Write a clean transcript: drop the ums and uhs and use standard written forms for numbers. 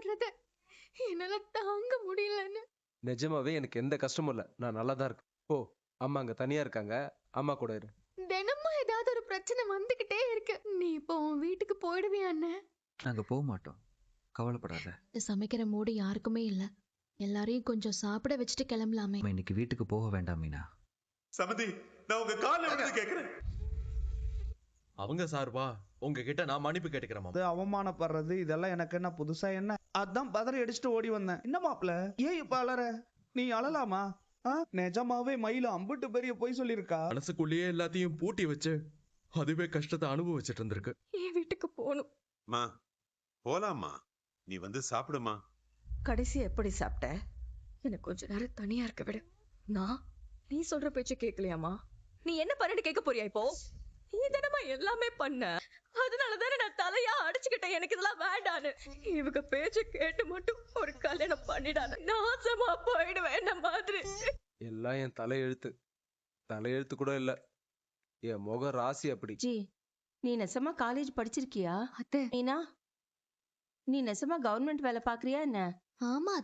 கஷ்டப்படுறது என்னால தாங்க முடியலன்னு. நிஜமாவே எனக்கு எந்த கஷ்டமும் இல்லை, நான் நல்லா தான் இருக்கேன். ஓ, அம்மா அங்க தனியா இருக்காங்க, அம்மா கூட இரு. தினமும் ஏதாவது ஒரு பிரச்சனை வந்துகிட்டே இருக்கு. நீ இப்போ உன் வீட்டுக்கு போயிடுவியா அண்ணே? நாங்க போக மாட்டோம், கவலைப்படாத. சமைக்கிற மூடு யாருக்குமே இல்ல. எல்லாரையும் கொஞ்சம் சாப்பிட வச்சுட்டு கிளம்பலாமே. நம்ம இன்னைக்கு வீட்டுக்கு போக வேண்டாம் மீனா. சமந்தி, நான் உங்க கால்ல விழுந்து கேக்குறேன். அவங்க சார்பா உங்ககிட்ட நான் மன்னிப்பு கேட்டுக்கிறேன் மாமா. இது அவமானப்படுறது இதெல்லாம் எனக்கு என்ன புதுசா என்ன? அதான் பதறி அடிச்சுட்டு ஓடி வந்தேன். என்ன மாப்ள, ஏன் இப்ப அலற? நீ அழலாமா? நிஜமாவே மயில அம்புட்டு பெரிய பொய் சொல்லிருக்கா? மனசுக்குள்ளேயே எல்லாத்தையும் பூட்டி வச்சு அதுவே கஷ்டத்தை அனுபவிச்சுட்டு இருந்திருக்கு. என் வீட்டுக்கு போகணும். மா போலாமா, நீ வந்து சாப்பிடுமா. கடைசி எப்படி சாப்பிட்ட? எனக்கு கொஞ்ச நேரம் தனியா இருக்க விடு. நான் நீ சொல்ற பேச்சு கேட்கலையாமா? நீ என்ன பண்ணிட்டு கேட்க போறியா இப்போ? நீ தானமா எல்லாமே பண்ண, அதனாலதானே நான் தலையா அடிச்சுக்கிட்டேன் எனக்கு இதெல்லாம் வேண்டான்னு. இவங்க பேச்ச கேட்டு மட்டும் ஒரு கல்யாணம் பண்ணிடாத, நாசமா போயிடுவேன் என்ன மாதிரி. எல்லாம் என் தலையெழுத்து. தலையெழுத்து கூட இல்ல, என் முக ராசி அப்படி. ஜி, நீ நெசமா காலேஜ் படிச்சிருக்கியா? அத்தை. மீனா, நீ நெசமா கவர்மெண்ட் வேலை பாக்குறியா என்ன? ஆமா